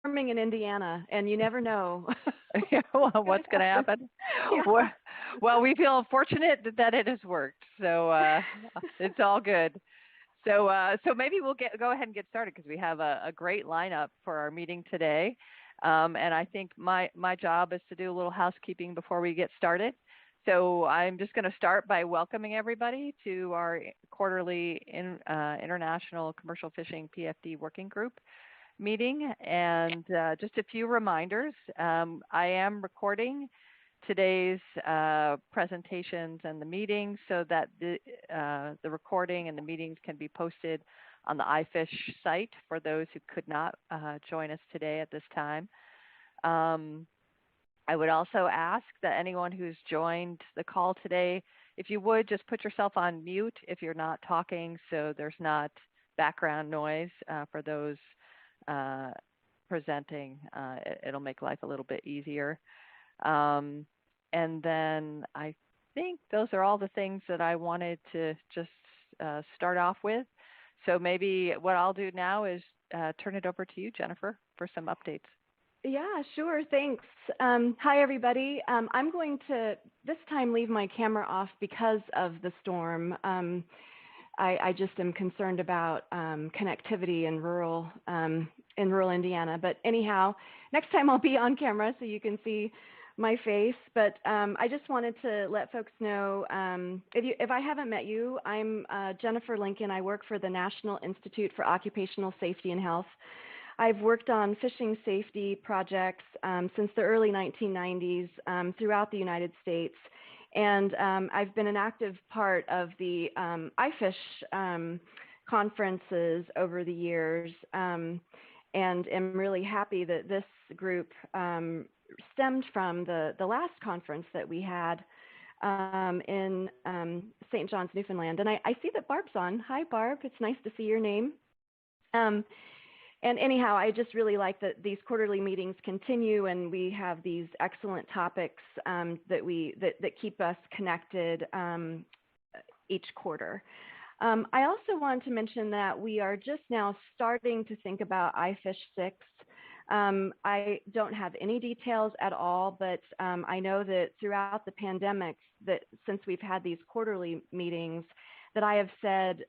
storming in Indiana, and you never know. Well, what's going to happen? Yeah. Well, we feel fortunate that it has worked, so it's all good. So maybe we'll go ahead and get started because we have a great lineup for our meeting today. And I think my job is to do a little housekeeping before we get started. So I'm just going to start by welcoming everybody to our quarterly International Commercial Fishing PFD Working Group meeting. And just a few reminders. I am recording today's presentations and the meetings so that the recording and the meetings can be posted on the iFish site for those who could not join us today at this time. I would also ask that anyone who's joined the call today, if you would just put yourself on mute if you're not talking so there's not background noise for those presenting. It'll make life a little bit easier. And then I think those are all the things that I wanted to just start off with. So maybe what I'll do now is turn it over to you, Jennifer, for some updates. Yeah, sure. Thanks. Hi, everybody. I'm going to this time leave my camera off because of the storm. I just am concerned about connectivity in rural Indiana. But anyhow, next time I'll be on camera so you can see my face. But I just wanted to let folks know, if I haven't met you, I'm Jennifer Lincoln. I work for the National Institute for Occupational Safety and Health. I've worked on fishing safety projects since the early 1990s throughout the United States. And I've been an active part of the iFish conferences over the years, and am really happy that this group stemmed from the last conference that we had in St. John's, Newfoundland. And I see that Barb's on. Hi, Barb. It's nice to see your name. And anyhow, I just really like that these quarterly meetings continue, and we have these excellent topics that keep us connected each quarter. I also want to mention that we are just now starting to think about iFish 6. I don't have any details at all, but I know that throughout the pandemic, that since we've had these quarterly meetings, that I have said,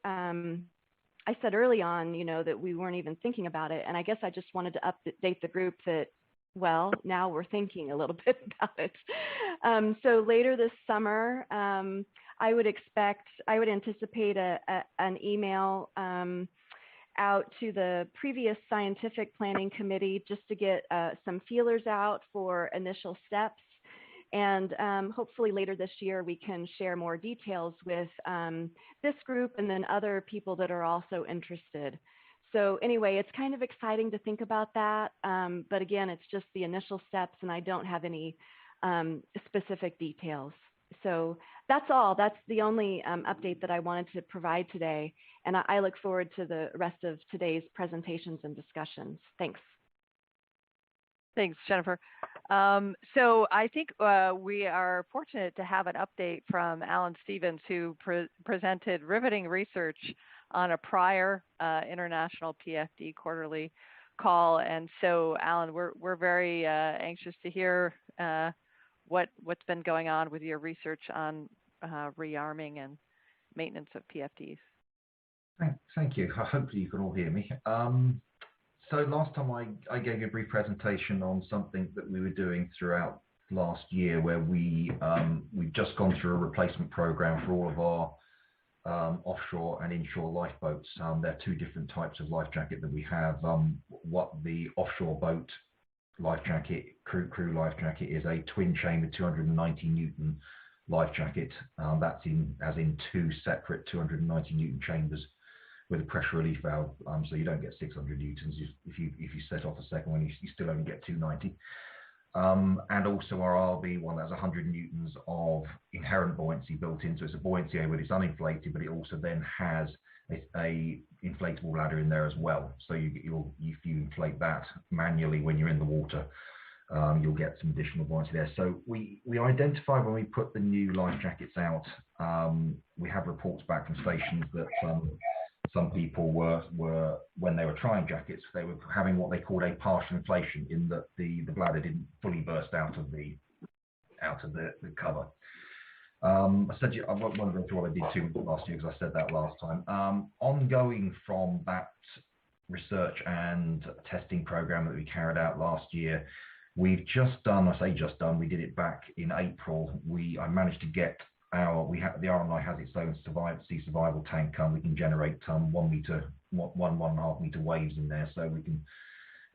I said early on, that we weren't even thinking about it. And I guess I just wanted to update the group that, well, now we're thinking a little bit about it. So later this summer, I would anticipate an email out to the previous scientific planning committee just to get some feelers out for initial steps. And hopefully later this year, we can share more details with this group and then other people that are also interested. So anyway, it's kind of exciting to think about that. But again, it's just the initial steps, and I don't have any specific details. So that's all. That's the only update that I wanted to provide today. And I look forward to the rest of today's presentations and discussions. Thanks. Thanks, Jennifer. So I think we are fortunate to have an update from Alan Stevens, who presented riveting research on a prior International PFD quarterly call. And so, Alan, we're very anxious to hear what's been going on with your research on rearming and maintenance of PFDs. Thank you. Hopefully you can all hear me. So last time I gave you a brief presentation on something that we were doing throughout last year, where we've just gone through a replacement program for all of our offshore and inshore lifeboats. There are two different types of life jacket that we have. What the offshore boat life jacket, crew life jacket, is a twin chamber 290 Newton life jacket. That's in two separate 290 Newton chambers with a pressure relief valve, so you don't get 600 newtons. If you set off a second one, you still only get 290. And also our RB one has 100 newtons of inherent buoyancy built in, so it's a buoyancy when it's uninflated, but it also then has a inflatable ladder in there as well. So if you inflate that manually when you're in the water, you'll get some additional buoyancy there. So we identify when we put the new life jackets out, we have reports back from stations that some people were when they were trying jackets, they were having what they called a partial inflation, in that the bladder didn't fully burst out of the cover. I said I won't go through what I did too last year because I said that last time. Ongoing from that research and testing program that we carried out last year, we've just done, I say just done, we did it back in April. I managed to get the RNI has its own sea survival tank. We can generate 1.5 meter waves in there, so we can.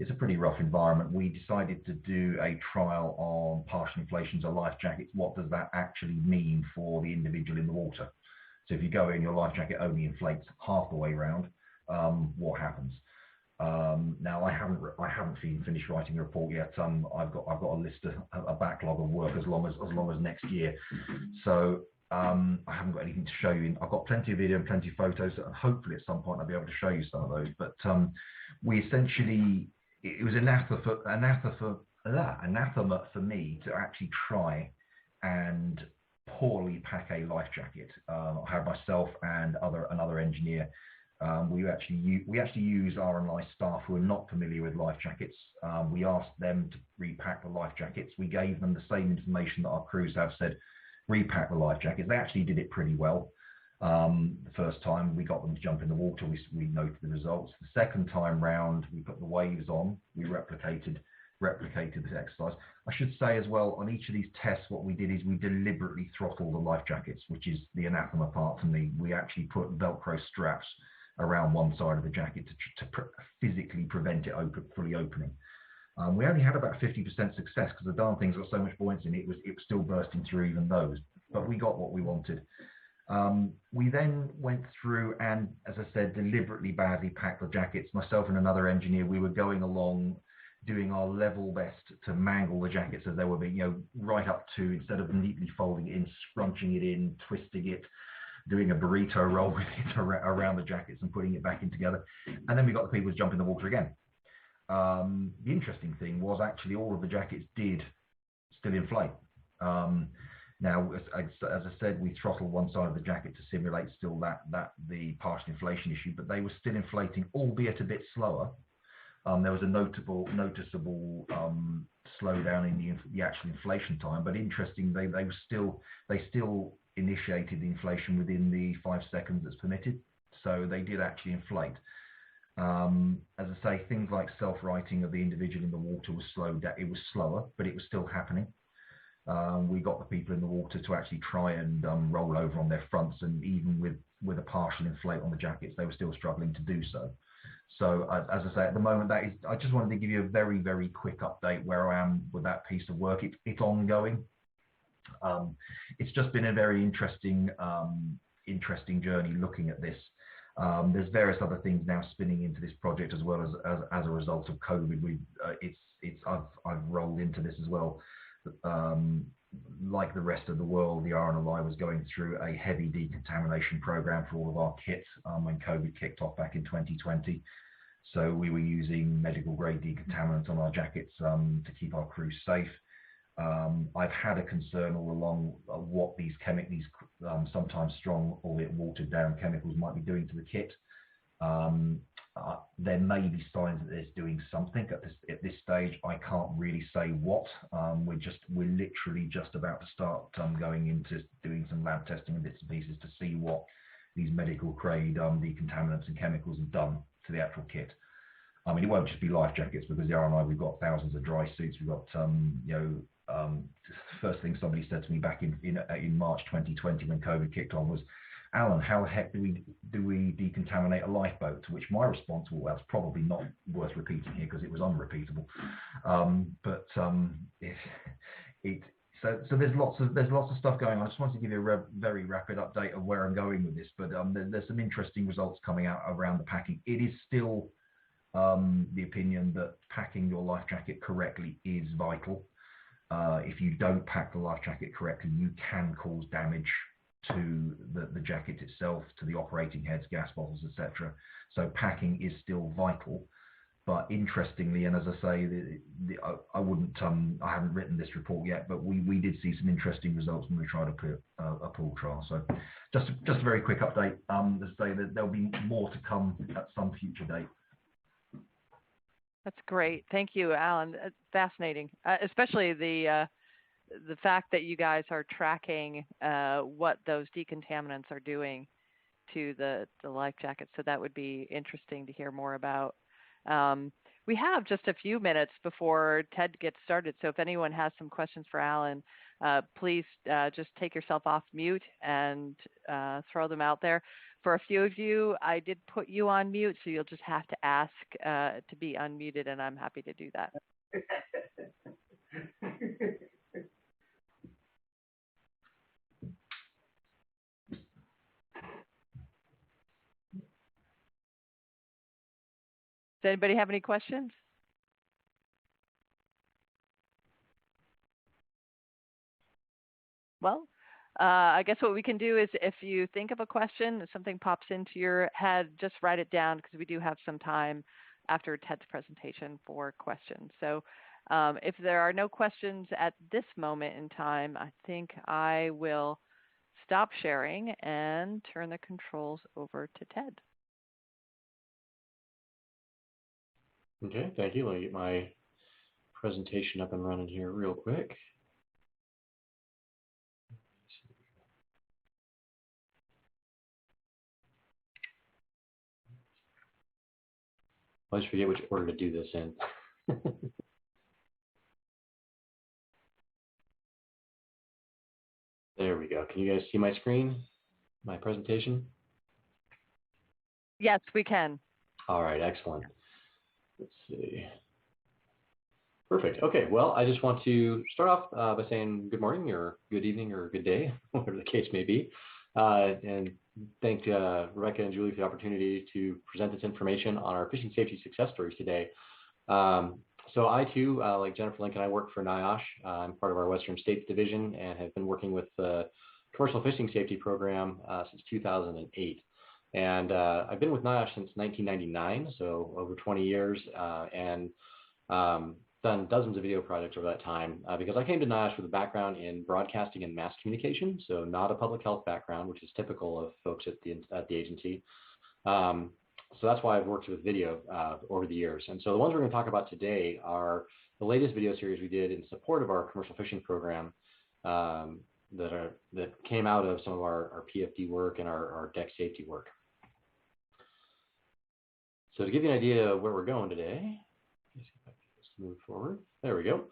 It's a pretty rough environment. We decided to do a trial on partial inflations of life jackets. What does that actually mean for the individual in the water? So if you go in, your life jacket only inflates half the way around. What happens? Now I haven't finished writing a report yet. I've got a list, a backlog of work as long as next year. So I haven't got anything to show you. I've got plenty of video and plenty of photos, and hopefully at some point I'll be able to show you some of those. But we essentially, it was anathema for me to actually try and poorly pack a life jacket. I had myself and another engineer. We actually use RNI staff who are not familiar with life jackets. We asked them to repack the life jackets. We gave them the same information that our crews have said, repack the life jackets. They actually did it pretty well. The first time we got them to jump in the water, we noted the results. The second time round, we put the waves on. We replicated this exercise. I should say as well, on each of these tests, what we did is we deliberately throttled the life jackets, which is the anathema part for me. We actually put Velcro straps around one side of the jacket to physically prevent it fully opening. We only had about 50% success because the darn thing's got so much buoyancy in it, it was still bursting through even those, but we got what we wanted. We then went through and, as I said, deliberately badly packed the jackets. Myself and another engineer, we were going along doing our level best to mangle the jackets as they were being, right up to, instead of neatly folding it in, scrunching it in, twisting it, doing a burrito roll with it around the jackets and putting it back in together. And then we got the people to jump in the water again. The interesting thing was actually all of the jackets did still inflate. Now, as I said, we throttled one side of the jacket to simulate still the partial inflation issue, but they were still inflating, albeit a bit slower. There was a noticeable slowdown in the actual inflation time, but interesting, they still initiated the inflation within the 5 seconds that's permitted, so they did actually inflate. As I say, things like self-righting of the individual in the water was slowed down. It was slower, but it was still happening. We got the people in the water to actually try and roll over on their fronts, and even with a partial inflate on the jackets, they were still struggling to do so. So as I say, at the moment, I just wanted to give you a very, very quick update where I am with that piece of work. It's ongoing. It's just been a very interesting journey looking at this. There's various other things now spinning into this project as well as a result of COVID. I've rolled into this as well. Like the rest of the world, the RNLI was going through a heavy decontamination program for all of our kits when COVID kicked off back in 2020. So we were using medical grade decontaminants on our jackets to keep our crews safe. I've had a concern all along what these sometimes strong, albeit watered down chemicals might be doing to the kit. There may be signs that it's doing something at this stage. I can't really say what. We're literally just about to start going into doing some lab testing and bits and pieces to see what these medical grade decontaminants and chemicals have done to the actual kit. I mean, it won't just be life jackets, because the RNI, we've got thousands of dry suits. We've got first thing somebody said to me back in March 2020 when COVID kicked on was, Alan, how the heck do we decontaminate a lifeboat? To which my response was, well, that's probably not worth repeating here because it was unrepeatable. So there's lots of stuff going on. I just wanted to give you a very rapid update of where I'm going with this, but there's some interesting results coming out around the packing. It is still the opinion that packing your life jacket correctly is vital. If you don't pack the life jacket correctly, you can cause damage to the jacket itself, to the operating heads, gas bottles, etc. So packing is still vital. But interestingly, and as I say, I haven't written this report yet, but we did see some interesting results when we tried a pool trial. So just a very quick update to say that there'll be more to come at some future date. That's great. Thank you, Alan. It's fascinating, especially the fact that you guys are tracking what those decontaminants are doing to the life jackets. So that would be interesting to hear more about. We have just a few minutes before Ted gets started. So if anyone has some questions for Alan, please just take yourself off mute and throw them out there. For a few of you, I did put you on mute, so you'll just have to ask to be unmuted, and I'm happy to do that. Does anybody have any questions? Well, I guess what we can do is if you think of a question, if something pops into your head, just write it down because we do have some time after Ted's presentation for questions. So if there are no questions at this moment in time, I think I will stop sharing and turn the controls over to Ted. Okay, thank you. Let me get my presentation up and running here real quick. I always forget which order to do this in. There we go. Can you guys see my screen, my presentation? Yes, we can. All right, excellent. Let's see. Perfect. Okay, well, I just want to start off by saying good morning or good evening or good day, whatever the case may be, and thank Rebecca and Julie for the opportunity to present this information on our fishing safety success stories today. So I too, like Jennifer Lincoln, I work for NIOSH. I'm part of our Western States Division and have been working with the Commercial Fishing Safety Program since 2008. And I've been with NIOSH since 1999, so over 20 years, and done dozens of video projects over that time because I came to NIOSH with a background in broadcasting and mass communication, so not a public health background, which is typical of folks at the agency. So that's why I've worked with video over the years. And so the ones we're going to talk about today are the latest video series we did in support of our commercial fishing program that came out of some of our PFD work and our deck safety work. So to give you an idea of where we're going today, let's see if I can just move forward. There we go.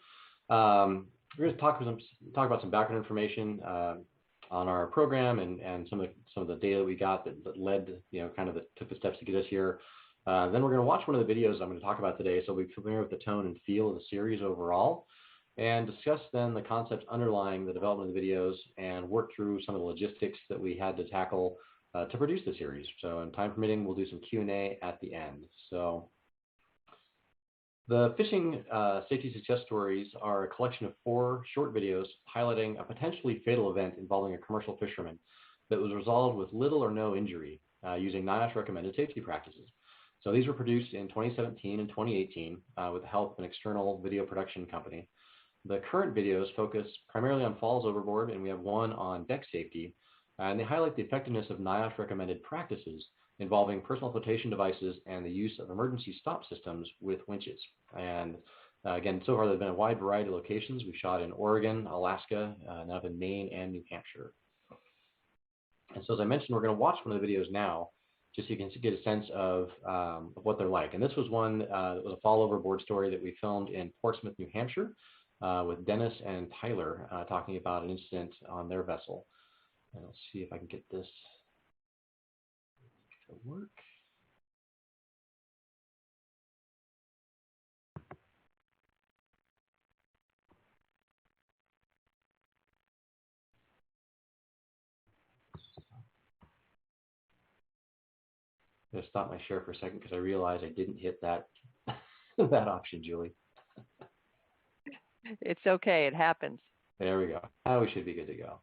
We're going to talk about some background information on our program and some of the data that we got that led, took the steps to get us here. Then we're going to watch one of the videos I'm going to talk about today, so we'll be familiar with the tone and feel of the series overall, and discuss then the concepts underlying the development of the videos and work through some of the logistics that we had to tackle to produce the series. So in time permitting, we'll do some Q&A at the end. So the fishing safety success stories are a collection of 4 short videos highlighting a potentially fatal event involving a commercial fisherman that was resolved with little or no injury using NIOSH recommended safety practices. So these were produced in 2017 and 2018 with the help of an external video production company. The current videos focus primarily on falls overboard, and we have one on deck safety, and they highlight the effectiveness of NIOSH recommended practices involving personal flotation devices and the use of emergency stop systems with winches. And again, so far there's been a wide variety of locations. We've shot in Oregon, Alaska, now up in Maine and New Hampshire. And so as I mentioned, we're going to watch one of the videos now, just so you can get a sense of what they're like. And this was one that was a fall overboard story that we filmed in Portsmouth, New Hampshire, with Dennis and Tyler talking about an incident on their vessel. And let's see if I can get this to work. I'm going to stop my share for a second because I realized I didn't hit that that option, Julie. It's okay. It happens. There we go. Now we should be good to go.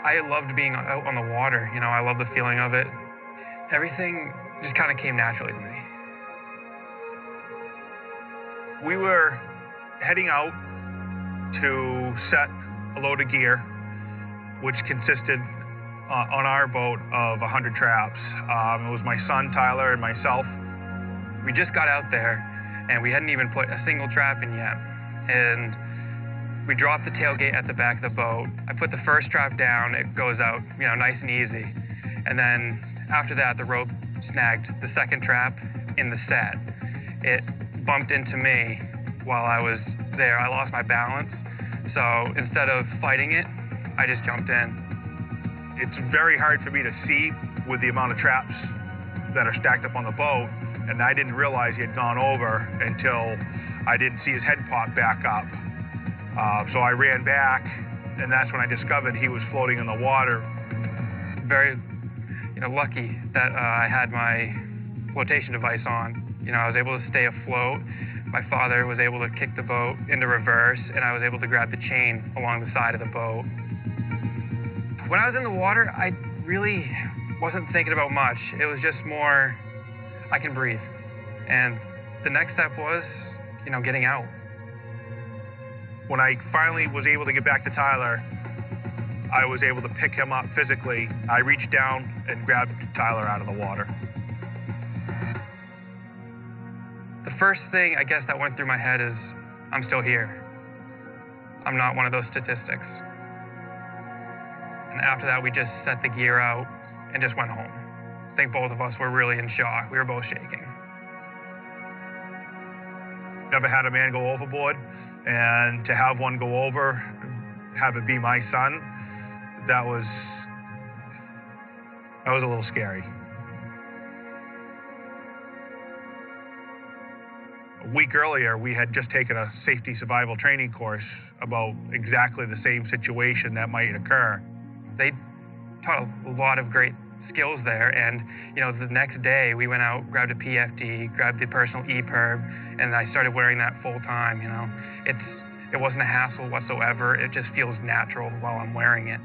I loved being out on the water. You know, I love the feeling of it. Everything just kind of came naturally to me. We were heading out to set a load of gear, which consisted on our boat of 100 traps. It was my son, Tyler, and myself. We just got out there, and we hadn't even put a single trap in yet. And we dropped the tailgate at the back of the boat. I put the first trap down. It goes out, you know, nice and easy. And then after that, the rope snagged the second trap in the set. It bumped into me while I was there. I lost my balance. So instead of fighting it, I just jumped in. It's very hard for me to see with the amount of traps that are stacked up on the boat. And I didn't realize he had gone over until I didn't see his head pop back up. So I ran back, and that's when I discovered he was floating in the water. Very, you know, lucky that I had my flotation device on. You know, I was able to stay afloat. My father was able to kick the boat into reverse, and I was able to grab the chain along the side of the boat. When I was in the water, I really wasn't thinking about much. It was just more, I can breathe. And the next step was, you know, getting out. When I finally was able to get back to Tyler, I was able to pick him up physically. I reached down and grabbed Tyler out of the water. The first thing, I guess, that went through my head is, I'm still here. I'm not one of those statistics. And after that, we just set the gear out and just went home. I think both of us were really in shock. We were both shaking. Never had a man go overboard, and to have one go over, have it be my son, that was a little scary. A week earlier, we had just taken a safety survival training course about exactly the same situation that might occur. They taught a lot of great skills there, and you know, the next day we went out, grabbed a PFD, grabbed the personal EPIRB, and I started wearing that full time. You know, it wasn't a hassle whatsoever. It just feels natural while I'm wearing it.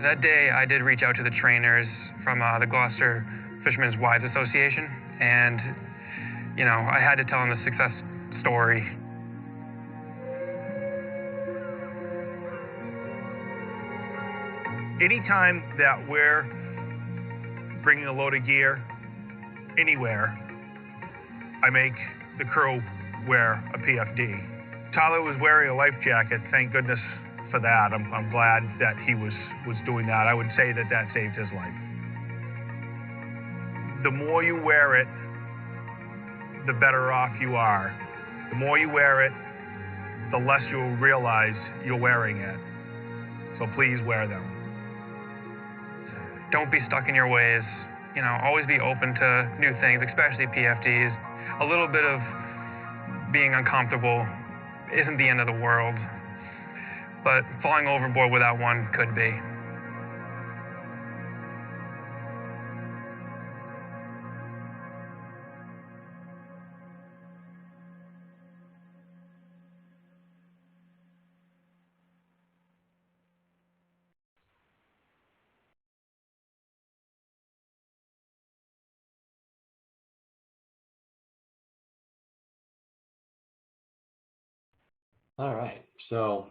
That day, I did reach out to the trainers from the Gloucester Fishermen's Wives Association, and you know, I had to tell them the success story. Anytime that we're bringing a load of gear anywhere, I make the crew wear a PFD. Tyler was wearing a life jacket. Thank goodness for that. I'm glad that he was doing that. I would say that saved his life. The more you wear it, the better off you are. The more you wear it, the less you'll realize you're wearing it. So please wear them. Don't be stuck in your ways. You know, always be open to new things, especially PFDs. A little bit of being uncomfortable isn't the end of the world, but falling overboard without one could be. All right, so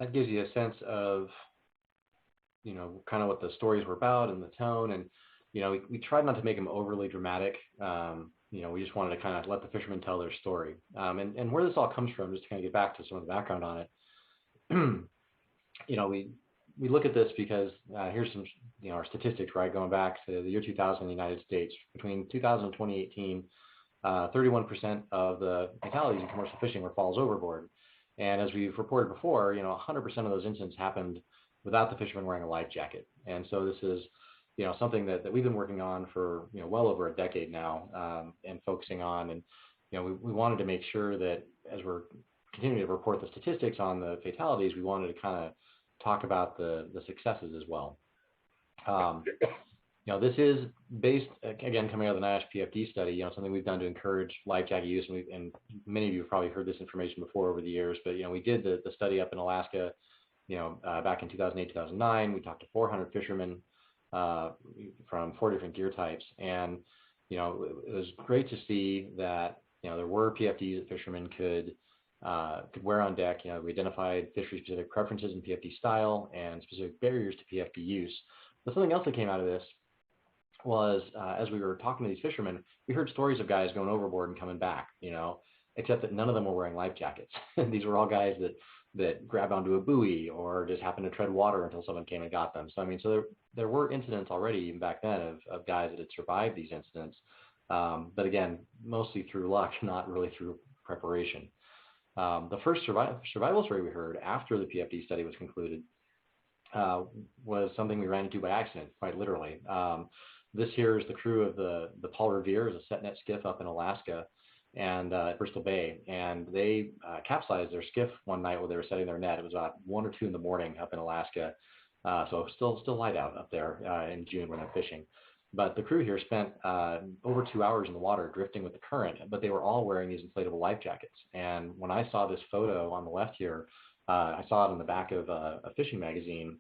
that gives you a sense of, you know, kind of what the stories were about and the tone. And, you know, we tried not to make them overly dramatic. You know, we just wanted to kind of let the fishermen tell their story. And where this all comes from, just to kind of get back to some of the background on it, you know, we look at this because here's some, you know, our statistics, right, going back to the year 2000 in the United States. Between 2000 and 2018, 31% of the fatalities in commercial fishing were falls overboard. And as we've reported before, you know, 100% of those incidents happened without the fisherman wearing a life jacket. And so this is, you know, something that we've been working on for, you know, well over a decade now, and focusing on. And, you know, we wanted to make sure that as we're continuing to report the statistics on the fatalities, we wanted to kind of talk about the successes as well. You know, this is based, again, coming out of the NIOSH PFD study, you know, something we've done to encourage life jacket use. And many of you have probably heard this information before over the years, but, you know, we did the study up in Alaska back in 2008, 2009, we talked to 400 fishermen from 4 different gear types. And, it was great to see that, there were PFDs that fishermen could wear on deck. We identified fishery-specific preferences in PFD style and specific barriers to PFD use. But something else that came out of this was, as we were talking to these fishermen, we heard stories of guys going overboard and coming back, except that none of them were wearing life jackets. These were all guys that grabbed onto a buoy or just happened to tread water until someone came and got them. So, so there were incidents already, even back then, of guys that had survived these incidents. But again, mostly through luck, not really through preparation. The first survival story we heard after the PFD study was concluded was something we ran into by accident, quite literally. This here is the crew of the Paul Revere, is a set net skiff up in Alaska and Bristol Bay, and they capsized their skiff one night while they were setting their net. It was about 1 or 2 in the morning up in Alaska, so still light out up there in June when I'm fishing. But the crew here spent over 2 hours in the water drifting with the current, but they were all wearing these inflatable life jackets. And when I saw this photo on the left here, I saw it on the back of a fishing magazine,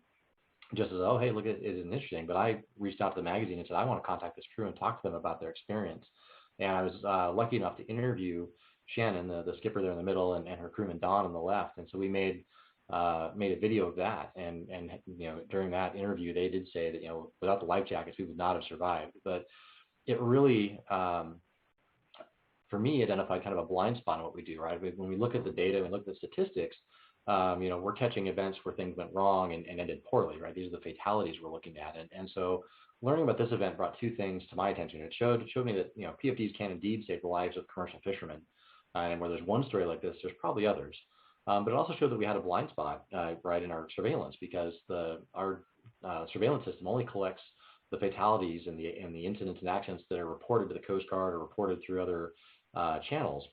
just as, oh, hey, look, it is interesting. But I reached out to the magazine and said, I want to contact this crew and talk to them about their experience. And I was lucky enough to interview Shannon, the skipper there in the middle, and her crewman Don on the left. And so we made a video of that. And during that interview, they did say that, without the life jackets, we would not have survived. But it really, for me, identified kind of a blind spot in what we do, right? When we look at the data and look at the statistics, we're catching events where things went wrong and ended poorly, right? These are the fatalities we're looking at. And so learning about this event brought 2 things to my attention. It showed me that, PFDs can indeed save the lives of commercial fishermen. And where there's one story like this, there's probably others. But it also showed that we had a blind spot, right, in our surveillance, because our surveillance system only collects the fatalities and the incidents and accidents that are reported to the Coast Guard or reported through other channels.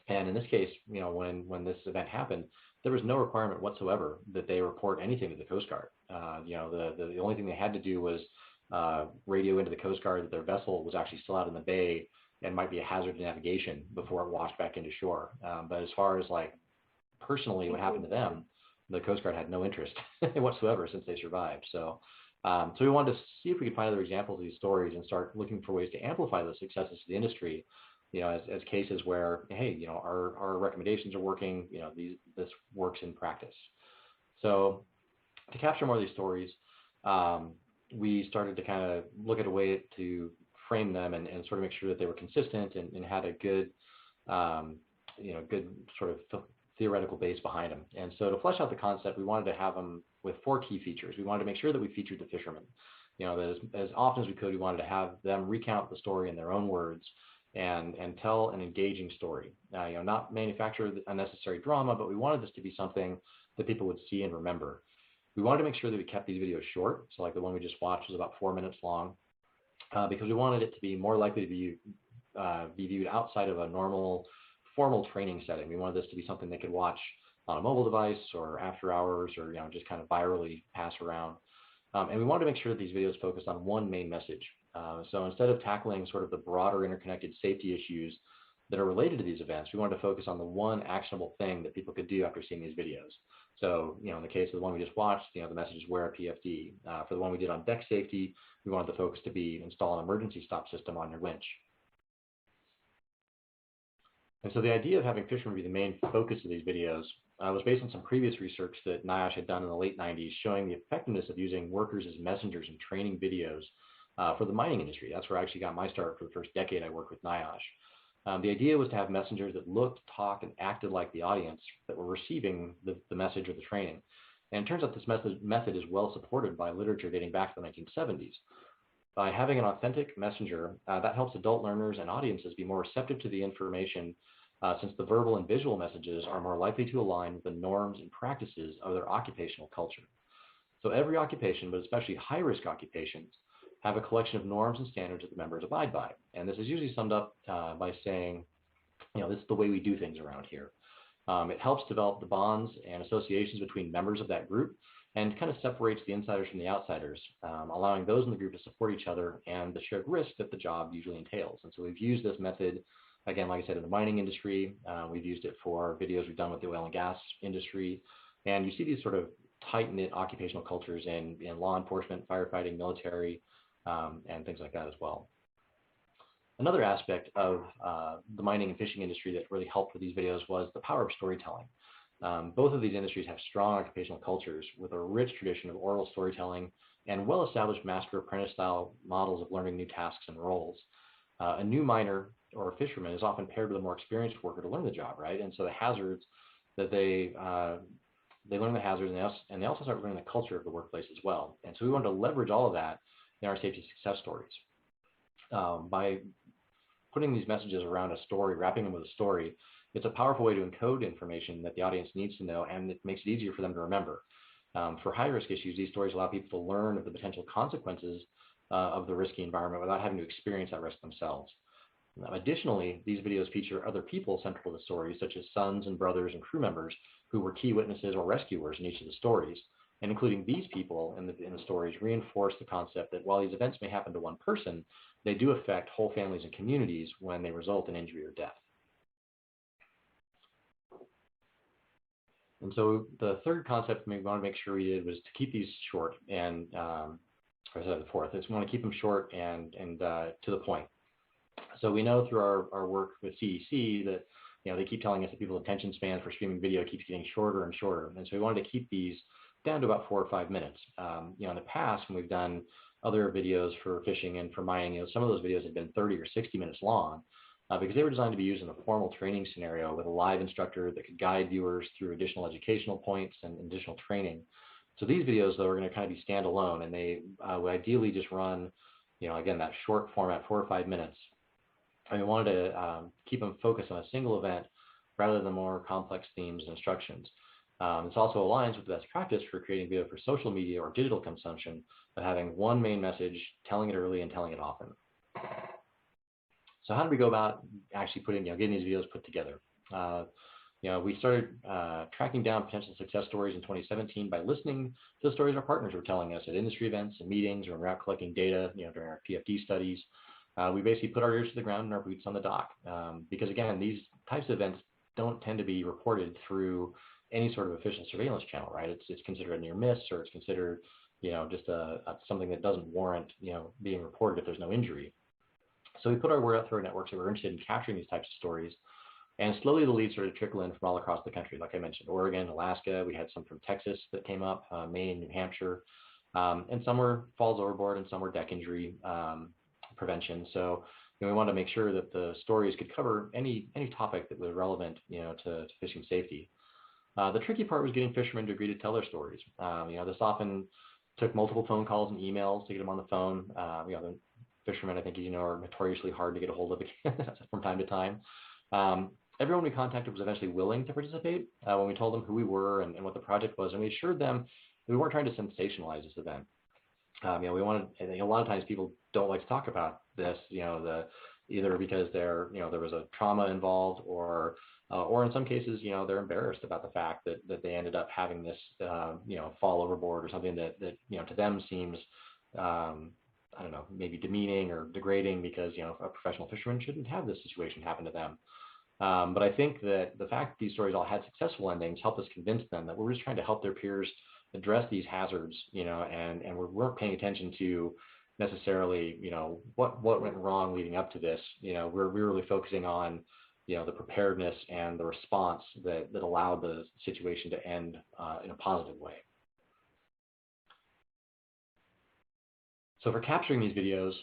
And in this case, when this event happened, there was no requirement whatsoever that they report anything to the Coast Guard. The only thing they had to do was radio into the Coast Guard that their vessel was actually still out in the bay and might be a hazard to navigation before it washed back into shore. But as far as personally what happened to them, the Coast Guard had no interest whatsoever since they survived. So we wanted to see if we could find other examples of these stories and start looking for ways to amplify those successes to the industry, as cases where, hey, our recommendations are working, this works in practice. So to capture more of these stories, we started to kind of look at a way to frame them and sort of make sure that they were consistent and had a good, good sort of theoretical base behind them. And so to flesh out the concept, we wanted to have them with 4 key features. We wanted to make sure that we featured the fishermen. That as often as we could, we wanted to have them recount the story in their own words and tell an engaging story. Not manufacture unnecessary drama, but we wanted this to be something that people would see and remember. We wanted to make sure that we kept these videos short. So like the one we just watched was about 4 minutes long, because we wanted it to be more likely to be viewed outside of a normal formal training setting. We wanted this to be something they could watch on a mobile device or after hours, or just kind of virally pass around. And we wanted to make sure that these videos focused on one main message. So instead of tackling sort of the broader interconnected safety issues that are related to these events, we wanted to focus on the one actionable thing that people could do after seeing these videos. So, in the case of the one we just watched, the message is wear a PFD. For the one we did on deck safety, we wanted the focus to be install an emergency stop system on your winch. And so the idea of having fishermen be the main focus of these videos was based on some previous research that NIOSH had done in the late 90s, showing the effectiveness of using workers as messengers in training videos for the mining industry. That's where I actually got my start for the first decade I worked with NIOSH. The idea was to have messengers that looked, talked, and acted like the audience that were receiving the message or the training. And it turns out this method is well supported by literature dating back to the 1970s. By having an authentic messenger, that helps adult learners and audiences be more receptive to the information, since the verbal and visual messages are more likely to align with the norms and practices of their occupational culture. So every occupation, but especially high-risk occupations, have a collection of norms and standards that the members abide by. And this is usually summed up by saying, this is the way we do things around here. It helps develop the bonds and associations between members of that group and kind of separates the insiders from the outsiders, allowing those in the group to support each other and the shared risk that the job usually entails. And so we've used this method, again, like I said, in the mining industry. We've used it for videos we've done with the oil and gas industry. And you see these sort of tight-knit occupational cultures in law enforcement, firefighting, military, and things like that as well. Another aspect of the mining and fishing industry that really helped with these videos was the power of storytelling. Both of these industries have strong occupational cultures with a rich tradition of oral storytelling and well-established master-apprentice style models of learning new tasks and roles. A new miner or a fisherman is often paired with a more experienced worker to learn the job, right? And so the hazards that they learn the hazards, and they also start learning the culture of the workplace as well. And so we wanted to leverage all of that in our safety success stories. By putting these messages around a story, wrapping them with a story, it's a powerful way to encode information that the audience needs to know, and it makes it easier for them to remember. For high-risk issues, these stories allow people to learn of the potential consequences of the risky environment without having to experience that risk themselves. Additionally, these videos feature other people central to the stories, such as sons and brothers and crew members who were key witnesses or rescuers in each of the stories. And including these people in the stories reinforce the concept that while these events may happen to one person, they do affect whole families and communities when they result in injury or death. And so the third concept we want to make sure we did was to keep these short, and the fourth is we want to keep them short and to the point. So we know through our work with CEC that they keep telling us that people's attention span for streaming video keeps getting shorter and shorter, and so we wanted to keep these down to about 4 or 5 minutes. In the past, when we've done other videos for fishing and for mining, some of those videos have been 30 or 60 minutes long because they were designed to be used in a formal training scenario with a live instructor that could guide viewers through additional educational points and additional training. So these videos, though, are going to kind of be standalone, and they would ideally just run, again, that short format, 4 or 5 minutes. And we wanted to keep them focused on a single event rather than more complex themes and instructions. This also aligns with the best practice for creating video for social media or digital consumption of having one main message, telling it early and telling it often. So how did we go about actually getting these videos put together? We started tracking down potential success stories in 2017 by listening to the stories our partners were telling us at industry events and meetings, or when we were out collecting data, during our PFD studies. We basically put our ears to the ground and our boots on the dock because, again, these types of events don't tend to be reported through any sort of official surveillance channel, right? It's considered a near miss, or it's considered, just something that doesn't warrant, being reported if there's no injury. So we put our word out through our networks that we're interested in capturing these types of stories, and slowly the leads started to trickle in from all across the country. Like I mentioned, Oregon, Alaska, we had some from Texas that came up, Maine, New Hampshire, and some were falls overboard and some were deck injury prevention. So we wanted to make sure that the stories could cover any topic that was relevant, to fishing safety. The tricky part was getting fishermen to agree to tell their stories. This often took multiple phone calls and emails to get them on the phone. The fishermen, I think, are notoriously hard to get a hold of from time to time. Everyone we contacted was eventually willing to participate when we told them who we were and what the project was, and we assured them that we weren't trying to sensationalize this event. We wanted, a lot of times people don't like to talk about this, either because there was a trauma involved, or in some cases, they're embarrassed about the fact that they ended up having this, fall overboard, or something that to them seems, I don't know, maybe demeaning or degrading, because, a professional fisherman shouldn't have this situation happen to them. But I think that the fact that these stories all had successful endings helped us convince them that we're just trying to help their peers address these hazards, and we weren't paying attention to necessarily, what went wrong leading up to this. We're really focusing on, the preparedness and the response that allowed the situation to end in a positive way. So for capturing these videos,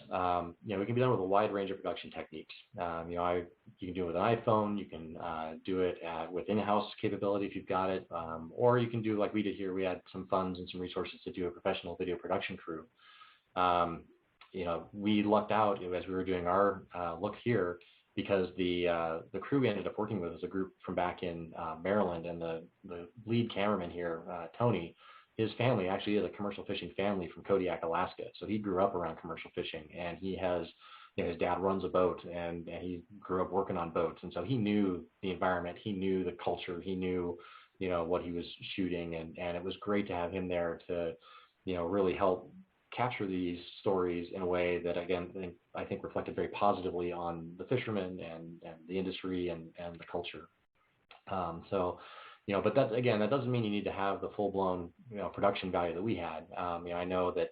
it can be done with a wide range of production techniques. You can do it with an iPhone, you can do it with in-house capability if you've got it, or you can do like we did here. We had some funds and some resources to do a professional video production crew. We lucked out as we were doing our look here, because the crew we ended up working with is a group from back in Maryland, and the lead cameraman here, Tony, his family actually is a commercial fishing family from Kodiak, Alaska. So he grew up around commercial fishing, and he has, his dad runs a boat, and he grew up working on boats. And so he knew the environment, he knew the culture, he knew, what he was shooting. And it was great to have him there to, really help capture these stories in a way that, again, I think reflected very positively on the fishermen and the industry and the culture. So But that, again, that doesn't mean you need to have the full-blown, production value that we had. I know that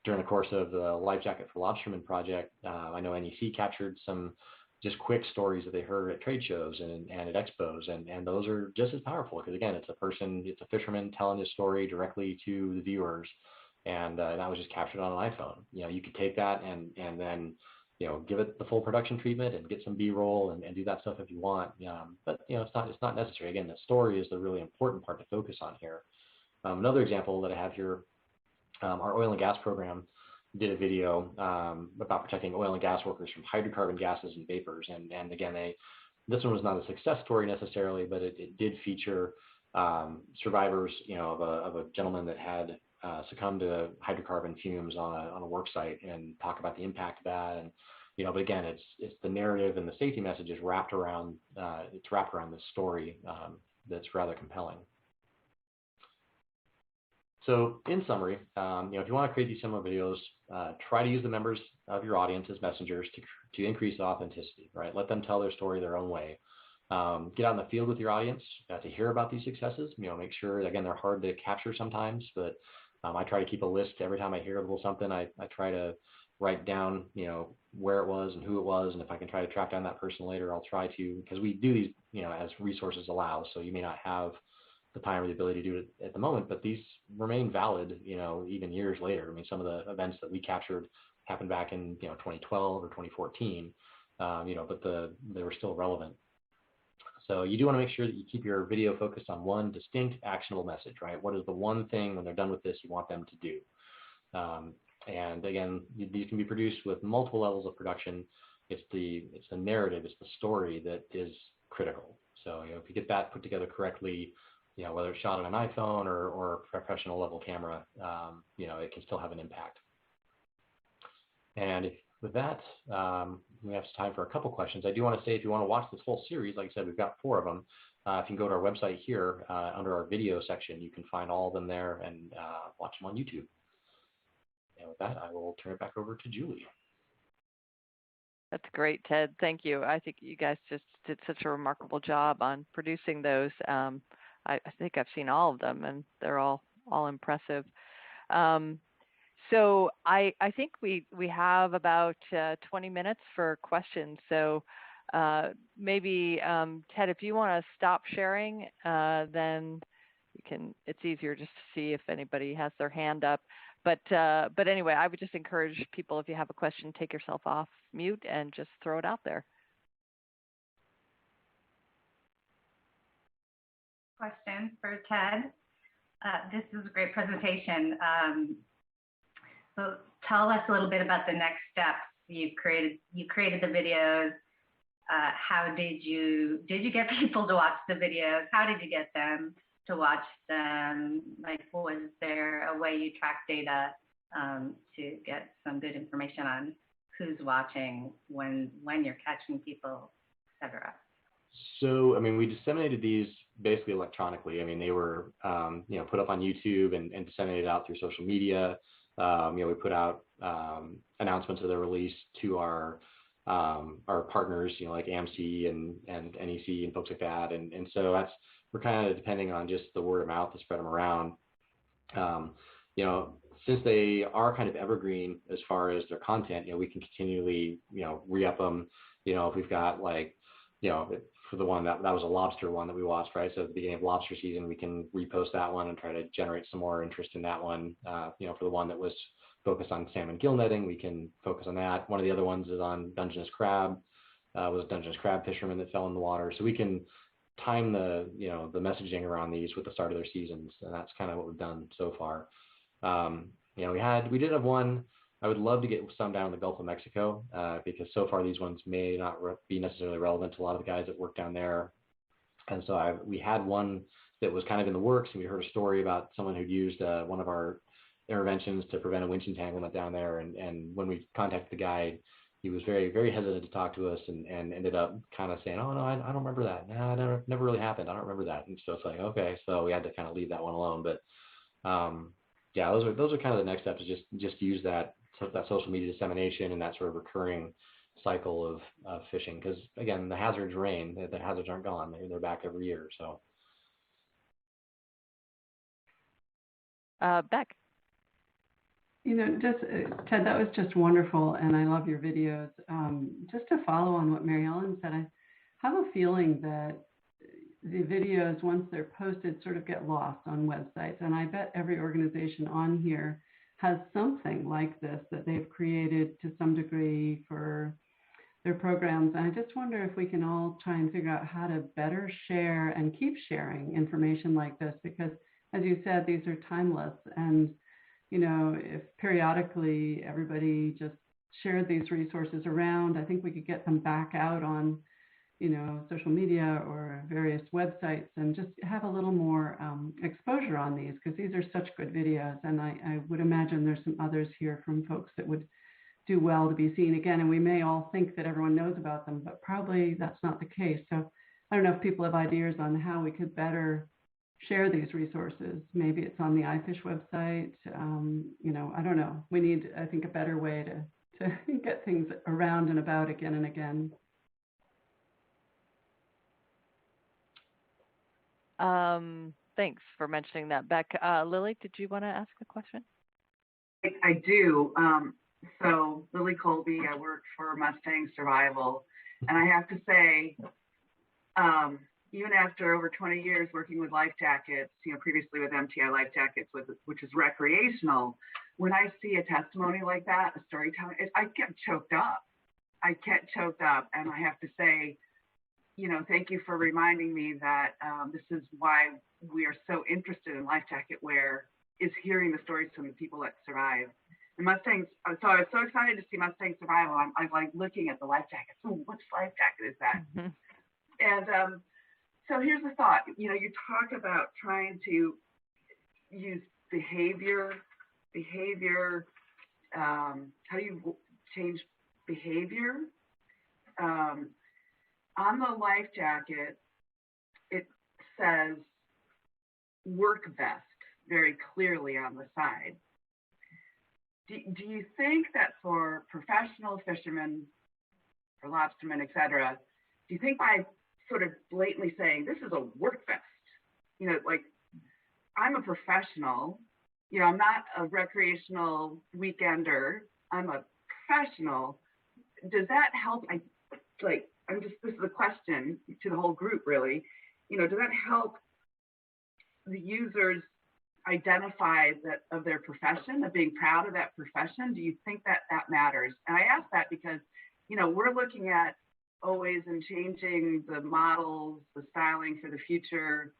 during the course of the Life Jacket for Lobstermen project, I know NEC captured some just quick stories that they heard at trade shows and at expos, and those are just as powerful because, again, it's a fisherman telling his story directly to the viewers, and that was just captured on an iPhone. You could take that and then give it the full production treatment and get some B-roll and do that stuff if you want. But it's not necessary. Again, the story is the really important part to focus on here. Another example that I have here, our oil and gas program did a video about protecting oil and gas workers from hydrocarbon gases and vapors. And again, this one was not a success story necessarily, but it did feature survivors, of a gentleman that had succumbed to hydrocarbon fumes on a work site, and talk about the impact of that. And but again, it's the narrative and the safety message is wrapped around this story that's rather compelling. So in summary, if you want to create these similar videos, try to use the members of your audience as messengers to increase authenticity, right? Let them tell their story their own way. Get out in the field with your audience to hear about these successes. Make sure, again, they're hard to capture sometimes, but I try to keep a list every time I hear a little something. I try to write down, where it was and who it was, and if I can try to track down that person later, I'll try to, because we do these, as resources allow. So you may not have the time or the ability to do it at the moment, but these remain valid, even years later. I mean, some of the events that we captured happened back in, 2012 or 2014, but they were still relevant. So you do want to make sure that you keep your video focused on one distinct actionable message, right? What is the one thing when they're done with this you want them to do? And again, these can be produced with multiple levels of production. It's the narrative, it's the story that is critical. So if you get that put together correctly, whether it's shot on an iPhone or a professional level camera, it can still have an impact. And with that, we have time for a couple questions. I do want to say, if you want to watch this whole series, like I said, we've got 4 of them. If you can go to our website here, under our video section, you can find all of them there and watch them on YouTube. And with that, I will turn it back over to Julie. That's great, Ted. Thank you. I think you guys just did such a remarkable job on producing those. I think I've seen all of them, and they're all impressive. So I think we have about 20 minutes for questions. So maybe Ted, if you want to stop sharing, then you can. It's easier just to see if anybody has their hand up. But anyway, I would just encourage people, if you have a question, take yourself off mute and just throw it out there. Question for Ted. This is a great presentation. So tell us a little bit about the next steps. You created the videos. How did you get people to watch the videos? How did you get them to watch them? Like, was there a way you track data to get some good information on who's watching, when you're catching people, et cetera? So, I mean, we disseminated these basically electronically. I mean, they were, put up on YouTube and disseminated out through social media. We put out announcements of their release to our partners, like AMC and NEC and folks like that. And so we're kind of depending on just the word of mouth to spread them around. Since they are kind of evergreen as far as their content, we can continually, re-up them. If we've got for the one that was a lobster one that we watched, right? So at the beginning of lobster season, we can repost that one and try to generate some more interest in that one. For the one that was focused on salmon gill netting, we can focus on that. One of the other ones is on Dungeness crab, was a Dungeness crab fisherman that fell in the water. So we can time the messaging around these with the start of their seasons, and that's kind of what we've done so far. We did have one. I would love to get some down in the Gulf of Mexico, because so far these ones may not be necessarily relevant to a lot of the guys that work down there. And so we had one that was kind of in the works, and we heard a story about someone who'd used one of our interventions to prevent a winch entanglement down there. And when we contacted the guy, he was very, very hesitant to talk to us, and ended up kind of saying, "Oh no, I don't remember that. No, never really happened. I don't remember that." And so it's like, okay, so we had to kind of leave that one alone. But yeah, those are kind of the next steps. Is just use that social media dissemination and that sort of recurring cycle of fishing. Because again, the hazards remain. The hazards aren't gone. They're back every year. So Beck. You know, just Ted, that was just wonderful, and I love your videos. Just to follow on what Mary Ellen said, I have a feeling that the videos, once they're posted, sort of get lost on websites, and I bet every organization on here has something like this that they've created to some degree for their programs. And I just wonder if we can all try and figure out how to better share and keep sharing information like this, because as you said, these are timeless. And, you know, if periodically everybody just shared these resources around, I think we could get them back out on, you know, social media or various websites and just have a little more exposure on these, because these are such good videos. And I would imagine there's some others here from folks that would do well to be seen again. And we may all think that everyone knows about them, but probably that's not the case. So I don't know if people have ideas on how we could better share these resources. Maybe it's on the iFish website. You know, I don't know. We need, I think, a better way to get things around and about again and again. Thanks for mentioning that, Beck. Lily, did you want to ask a question? I do. So Lily Colby, I work for Mustang Survival, and I have to say, even after over 20 years working with life jackets, you know, previously with MTI life jackets, which is recreational, when I see a testimony like that, a storytelling, I get choked up. I get choked up, and I have to say, you know, thank you for reminding me that this is why we are so interested in life jacket wear, is hearing the stories from the people that survive. And Mustangs, so I was so excited to see Mustang Survival. I'm like looking at the life jacket. So which life jacket is that? Mm-hmm. And so here's the thought. You know, you talk about trying to use behavior. How do you change behavior? On the life jacket, it says work vest very clearly on the side. Do you think that for professional fishermen, for lobstermen, et cetera, do you think by sort of blatantly saying this is a work vest, you know, like I'm a professional, you know, I'm not a recreational weekender, I'm a professional, does that help? This is a question to the whole group really, you know, does that help the users identify that of their profession, of being proud of that profession? Do you think that that matters? And I ask that because, you know, we're looking at always and changing the models, the styling for the future.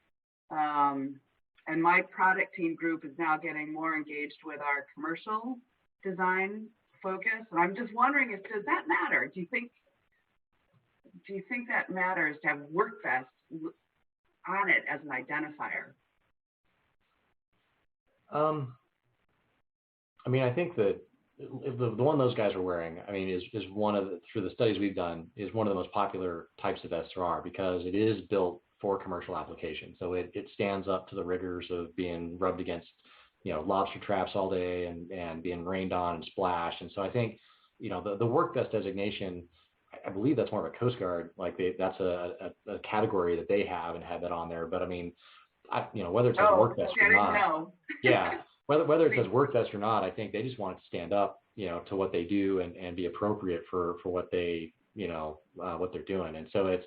And my product team group is now getting more engaged with our commercial design focus. And I'm just wondering, does that matter? Do you think that matters to have work vest on it as an identifier? I mean, I think that the one those guys are wearing, I mean, is one of the, through the studies we've done, is one of the most popular types of vests there are, because it is built for commercial application. So it stands up to the rigors of being rubbed against, you know, lobster traps all day and being rained on and splashed. And so I think, you know, the work vest designation, I believe that's more of a Coast Guard, like that's a category that they have and have that on there. But I mean, you know, whether it says work vest or not, yeah, whether it says work vest or not, I think they just want it to stand up, you know, to what they do and be appropriate for what they, you know, what they're doing. And so it's,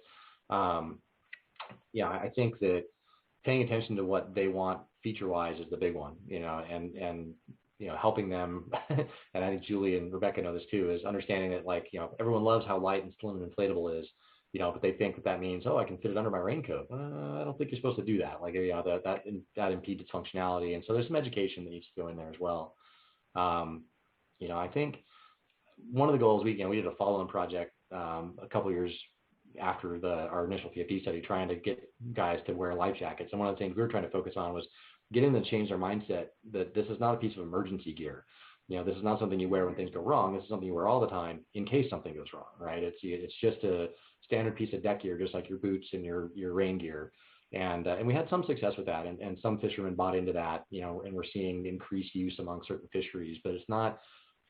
yeah, I think that paying attention to what they want feature-wise is the big one, you know, and you know, helping them, and I think Julie and Rebecca know this too, is understanding that, like, you know, everyone loves how light and slim and inflatable is, you know, but they think that means, oh, I can fit it under my raincoat. I don't think you're supposed to do that. Like, you know, that impedes its functionality. And so there's some education that needs to go in there as well. You know, I think one of the goals we did a follow-on project a couple of years after our initial PFD study, trying to get guys to wear life jackets. And one of the things we were trying to focus on was getting them to change their mindset that this is not a piece of emergency gear. You know, this is not something you wear when things go wrong. This is something you wear all the time in case something goes wrong, right? It's just a standard piece of deck gear, just like your boots and your rain gear. And we had some success with that, and some fishermen bought into that, you know, and we're seeing increased use among certain fisheries, but it's not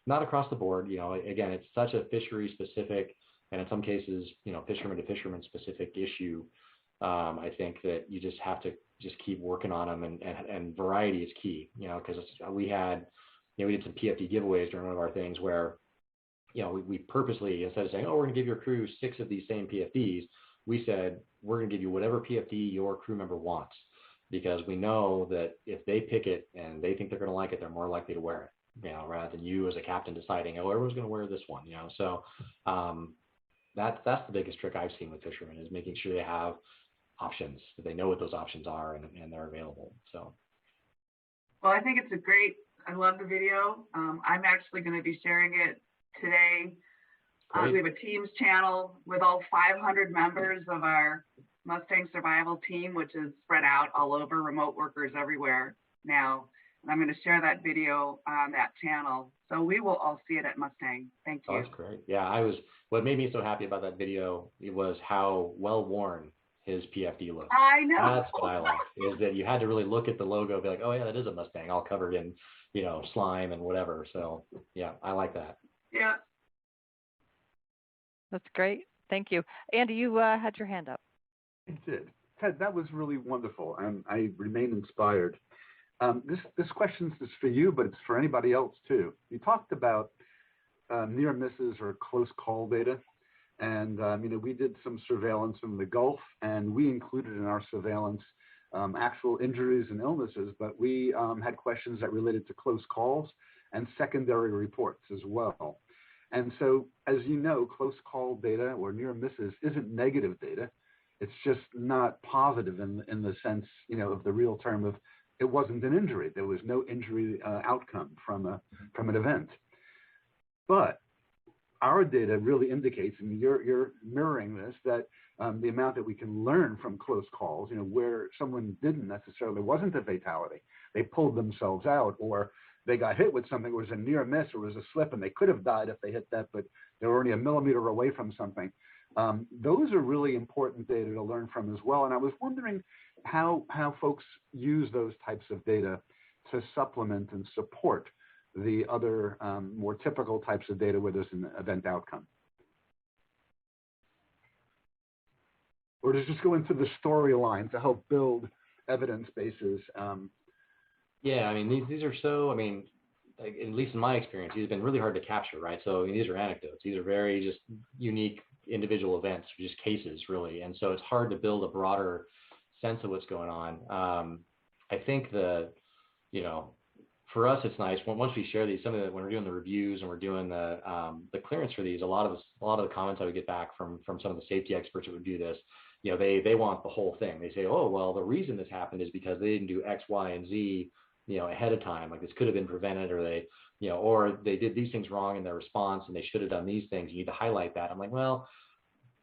across the board. You know, again, it's such a fishery specific, and in some cases, you know, fisherman to fisherman specific issue. I think that you just have to just keep working on them, and variety is key, because we did some PFD giveaways during one of our things where, we purposely, instead of saying, oh, we're going to give your crew 6 of these same PFDs, we said, we're going to give you whatever PFD your crew member wants, because we know that if they pick it and they think they're going to like it, they're more likely to wear it, rather than you as a captain deciding, oh, everyone's going to wear this one, So that's the biggest trick I've seen with fishermen, is making sure they have options, that they know what those options are, and they're available. So. Well, I think it's I love the video. I'm actually going to be sharing it today. We have a Teams channel with all 500 members of our Mustang survival team, which is spread out all over, remote workers everywhere now. And I'm going to share that video on that channel. So we will all see it at Mustang. Thank you. Oh, that's great. Yeah, what made me so happy about that video, it was how well worn his PFD looked. I know. That's what I like, is that you had to really look at the logo and be like, oh yeah, that is a Mustang, all covered in, slime and whatever. So yeah, I like that. Yeah. That's great. Thank you. Andy, you had your hand up. I did. Ted, that was really wonderful, and I remain inspired. This question is for you, but it's for anybody else too. You talked about near misses or close call data. And, we did some surveillance in the Gulf, and we included in our surveillance actual injuries and illnesses, but we had questions that related to close calls and secondary reports as well. And so, as you know, close call data or near misses isn't negative data. It's just not positive in the sense, of the real term of it wasn't an injury. There was no injury outcome from an event. But our data really indicates, and you're mirroring this, that the amount that we can learn from close calls, where someone wasn't a fatality, they pulled themselves out, or they got hit with something, it was a near miss, or it was a slip, and they could have died if they hit that, but they were only a millimeter away from something. Those are really important data to learn from as well. And I was wondering how folks use those types of data to supplement and support the other more typical types of data where there's an event outcome. Or does it just go into the storyline to help build evidence bases? Yeah, these are so, like, at least in my experience, these have been really hard to capture, right? So these are anecdotes. These are very just unique individual events, just cases, really. And so it's hard to build a broader sense of what's going on. I think for us, it's nice once we share these. Some of the, when we're doing the reviews and we're doing the clearance for these, a lot of the comments I would get back from some of the safety experts that would do this, they want the whole thing. They say, oh well, the reason this happened is because they didn't do X, Y, and Z, ahead of time. Like this could have been prevented, or or they did these things wrong in their response, and they should have done these things. You need to highlight that. I'm like, well,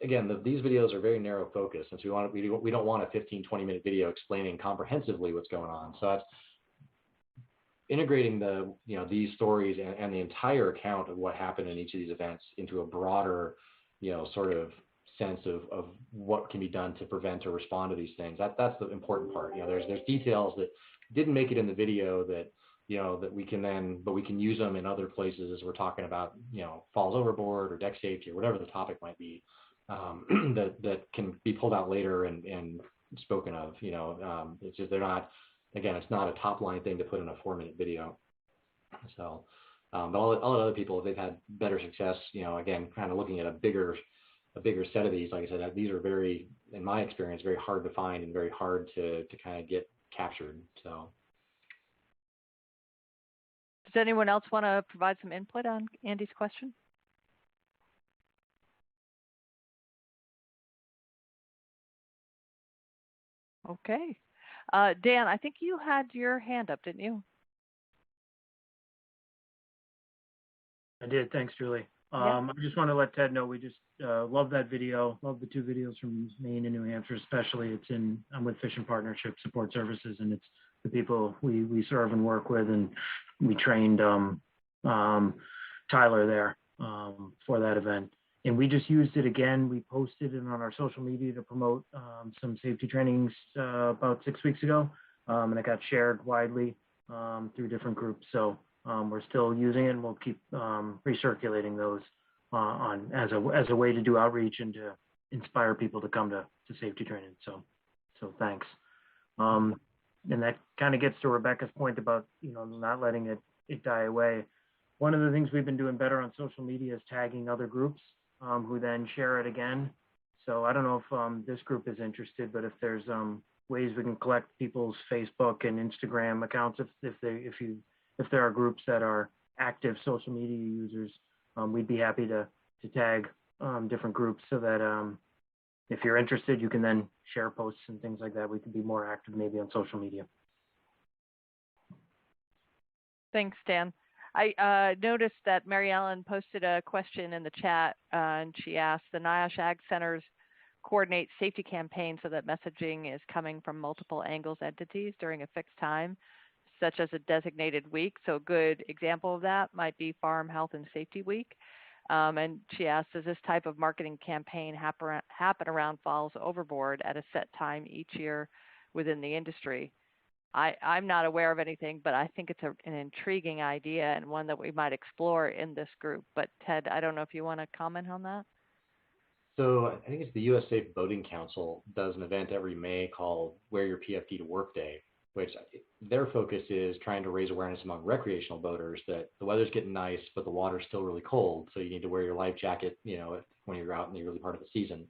again, these videos are very narrow focused, and so we don't want a 15-20 minute video explaining comprehensively what's going on. So that's integrating these stories and the entire account of what happened in each of these events into a broader, sort of sense of what can be done to prevent or respond to these things. That's the important part. There's details that didn't make it in the video that that we can use them in other places as we're talking about falls overboard or deck safety or whatever the topic might be, that can be pulled out later and spoken of. It's just they're not. Again, it's not a top line thing to put in a 4-minute video. So, but all the other people, they've had better success. Again, kind of looking at a bigger set of these. Like I said, these are very, in my experience, very hard to find and very hard to kind of get captured. So, does anyone else want to provide some input on Andy's question? Okay. Dan, I think you had your hand up, didn't you? I did. Thanks, Julie. Yeah. I just want to let Ted know we just love that video. Love the 2 videos from Maine and New Hampshire, especially. I'm with Fishing Partnership Support Services, and it's the people we serve and work with, and we trained Tyler there for that event. And we just used it again. We posted it on our social media to promote some safety trainings about 6 weeks ago, and it got shared widely through different groups. So we're still using it, and we'll keep recirculating those as a way to do outreach and to inspire people to come to to safety training. So thanks. And that kind of gets to Rebecca's point about, not letting it die away. One of the things we've been doing better on social media is tagging other groups who then share it again. So I don't know if this group is interested, but if there's ways we can collect people's Facebook and Instagram accounts, if there are groups that are active social media users, we'd be happy to tag different groups so that if you're interested, you can then share posts and things like that. We could be more active maybe on social media. Thanks, Dan. I noticed that Mary Ellen posted a question in the chat, and she asked, the NIOSH Ag Centers coordinate safety campaigns so that messaging is coming from multiple angles entities during a fixed time, such as a designated week. So a good example of that might be Farm Health and Safety Week. And she asked, does this type of marketing campaign happen around Falls Overboard at a set time each year within the industry? I'm not aware of anything, but I think it's an intriguing idea and one that we might explore in this group. But Ted, I don't know if you want to comment on that. So I think it's the U.S. Safe Boating Council does an event every May called Wear Your PFD to Work Day, which their focus is trying to raise awareness among recreational boaters that the weather's getting nice, but the water's still really cold. So you need to wear your life jacket, when you're out in the early part of the season.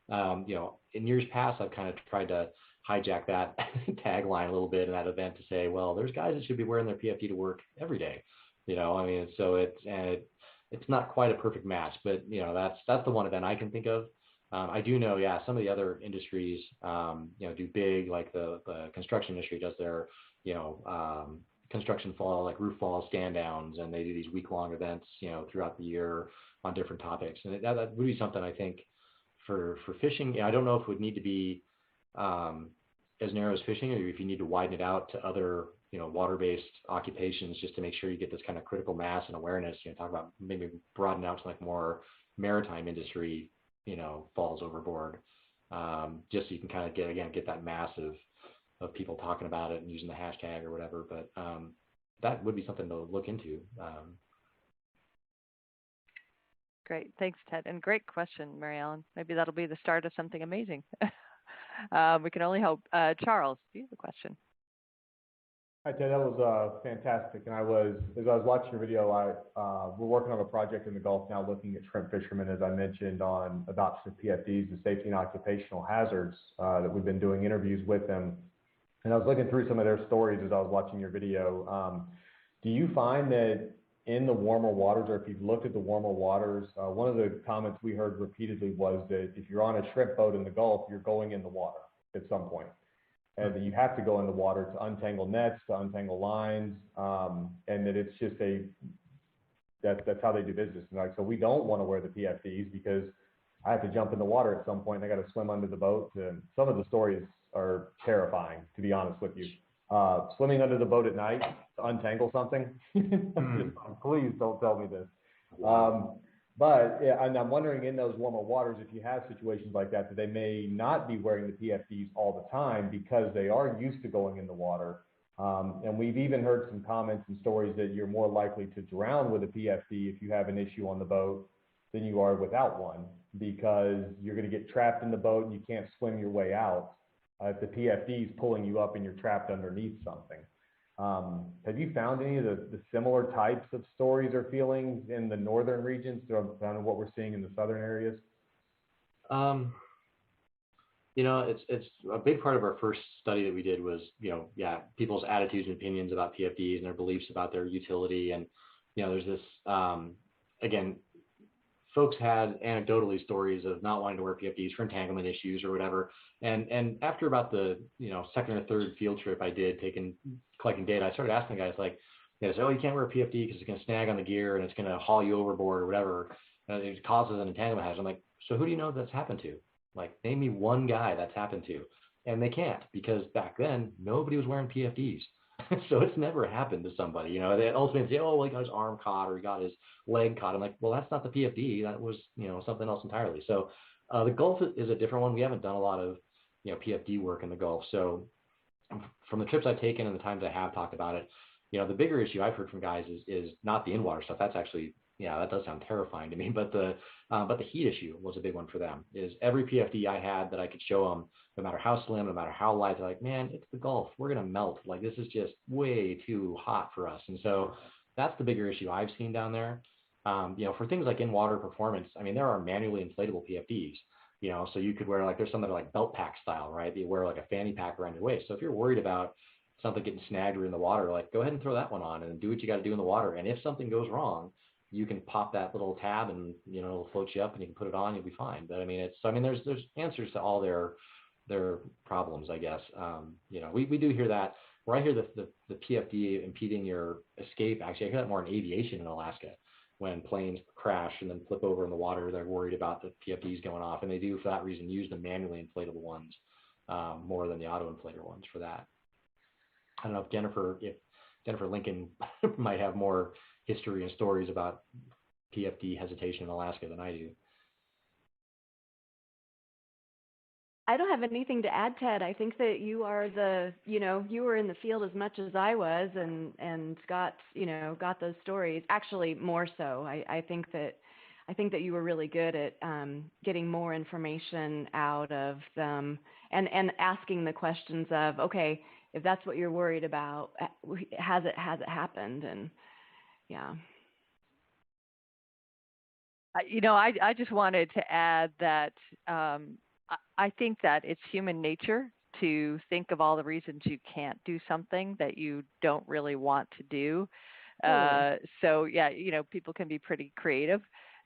In years past, I've kind of tried to hijack that tagline a little bit in that event to say, well, there's guys that should be wearing their PFD to work every day. So it's not quite a perfect match, but that's the one event I can think of. I do know, some of the other industries, do big, like the construction industry does their, construction fall, like roof fall stand downs, and they do these week-long events, throughout the year on different topics. And that would be something I think for fishing. I don't know if it would need to be as narrow as fishing, or if you need to widen it out to other, water-based occupations, just to make sure you get this kind of critical mass and awareness. Talk about maybe broaden out to like more maritime industry, Falls Overboard, just so you can kind of get that mass of people talking about it and using the hashtag or whatever. But that would be something to look into. Great, thanks, Ted, and great question, Mary Ellen. Maybe that'll be the start of something amazing. We can only hope. Charles, do you have a question? Hi, Ted. That was fantastic. And as I was watching your video, we're working on a project in the Gulf now looking at shrimp fishermen, as I mentioned, on adoption of PFDs and safety and occupational hazards, that we've been doing interviews with them. And I was looking through some of their stories as I was watching your video. Do you find that in the warmer waters, or if you've looked at the warmer waters, one of the comments we heard repeatedly was that if you're on a shrimp boat in the Gulf, you're going in the water at some point. And that you have to go in the water to untangle nets, to untangle lines, and that it's just that's how they do business. And so we don't want to wear the PFDs because I have to jump in the water at some point and I got to swim under the boat. And some of the stories are terrifying, to be honest with you. Swimming under the boat at night to untangle something. Please don't tell me this. But yeah, and I'm wondering in those warmer waters, if you have situations like that they may not be wearing the PFDs all the time because they are used to going in the water. And we've even heard some comments and stories that you're more likely to drown with a PFD if you have an issue on the boat than you are without one, because you're going to get trapped in the boat and you can't swim your way out. If the PFD is pulling you up and you're trapped underneath something. Have you found any of the similar types of stories or feelings in the northern regions to what we're seeing in the southern areas? It's a big part of our first study that we did was, people's attitudes and opinions about PFDs and their beliefs about their utility. And, there's this, again, folks had anecdotally stories of not wanting to wear PFDs for entanglement issues or whatever. And after about the, second or third field trip I did collecting data, I started asking the guys you can't wear a PFD because it's going to snag on the gear and it's going to haul you overboard or whatever. And it causes an entanglement hazard. I'm like, so who do you know that's happened to? Like, name me one guy that's happened to. And they can't, because back then nobody was wearing PFDs. So it's never happened to somebody. They ultimately say, oh, well, he got his arm caught or he got his leg caught. I'm like, well, that's not the PFD. That was, something else entirely. So the Gulf is a different one. We haven't done a lot of, PFD work in the Gulf. So from the trips I've taken and the times I have talked about it, the bigger issue I've heard from guys is not the in-water stuff. That's actually, yeah, that does sound terrifying to me. But the heat issue was a big one for them. Is every PFD I had that I could show them, no matter how slim, no matter how light, they're like, man, it's the Gulf. We're gonna melt. Like this is just way too hot for us. And so that's the bigger issue I've seen down there. For things like in-water performance, I mean, there are manually inflatable PFDs. So you could wear, like, there's some that are like belt pack style, right? You wear like a fanny pack around your waist. So if you're worried about something getting snagged or in the water, like go ahead and throw that one on and do what you got to do in the water. And if something goes wrong, you can pop that little tab and it'll float you up and you can put it on, you'll be fine. But I mean, there's answers to all their problems, I guess. We do hear that. Where I hear the PFD impeding your escape, actually, I hear that more in aviation in Alaska. When planes crash and then flip over in the water, they're worried about the PFDs going off, and they do, for that reason, use the manually inflatable ones more than the auto inflator ones for that. I don't know if Jennifer Lincoln might have more history and stories about PFD hesitation in Alaska than I do. I don't have anything to add, Ted. I think that you are you were in the field as much as I was, and got those stories. Actually, more so. I think that you were really good at getting more information out of them and asking the questions of, okay, if that's what you're worried about, has it happened? And yeah. I just wanted to add that I think that it's human nature to think of all the reasons you can't do something that you don't really want to do. So yeah, people can be pretty creative.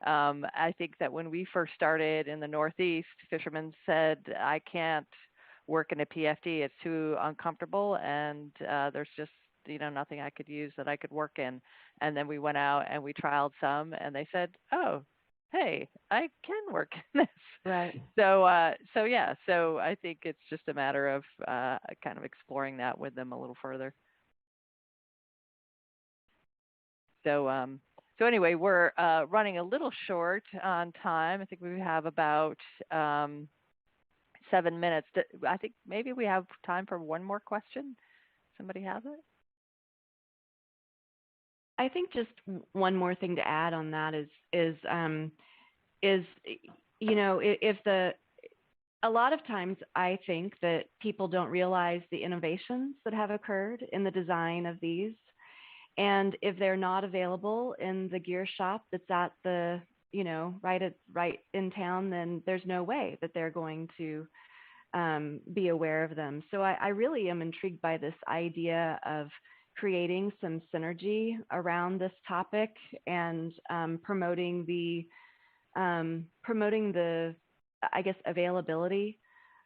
I think that when we first started in the Northeast, fishermen said, I can't work in a PFD, it's too uncomfortable, and there's just nothing I could use that I could work in. And then we went out and we trialed some, and they said, oh, hey, I can work in this. Right. So I think it's just a matter of kind of exploring that with them a little further. So anyway, we're running a little short on time. I think we have about 7 minutes. I think maybe we have time for one more question. Somebody has it? I think just one more thing to add on that is a lot of times I think that people don't realize the innovations that have occurred in the design of these. And if they're not available in the gear shop that's at the, right in town, then there's no way that they're going to be aware of them. So I really am intrigued by this idea of creating some synergy around this topic and promoting the I guess availability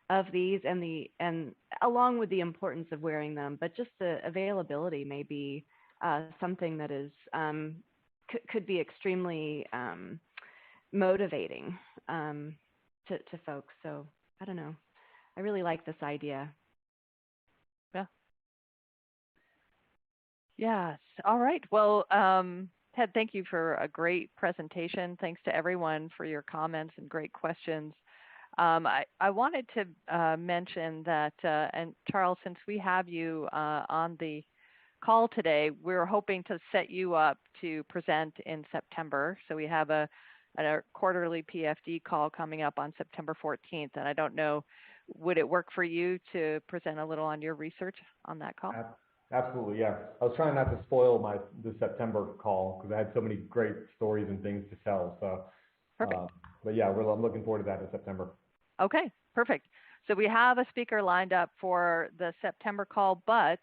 of these and along with the importance of wearing them, but just the availability may be something that is could be extremely motivating to folks. So I don't know. I really like this idea. Yeah. Yes. All right. Well, Ted, thank you for a great presentation. Thanks to everyone for your comments and great questions. I wanted to mention that, and Charles, since we have you on the call today, we're hoping to set you up to present in September. So we have a quarterly PFD call coming up on September 14th. And I don't know, would it work for you to present a little on your research on that call? Absolutely, yeah. I was trying not to spoil the September call because I had so many great stories and things to tell. So, perfect. But yeah, I'm looking forward to that in September. Okay, perfect. So we have a speaker lined up for the September call, but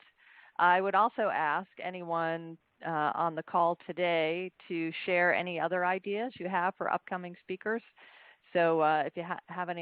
I would also ask anyone on the call today to share any other ideas you have for upcoming speakers. So if you have any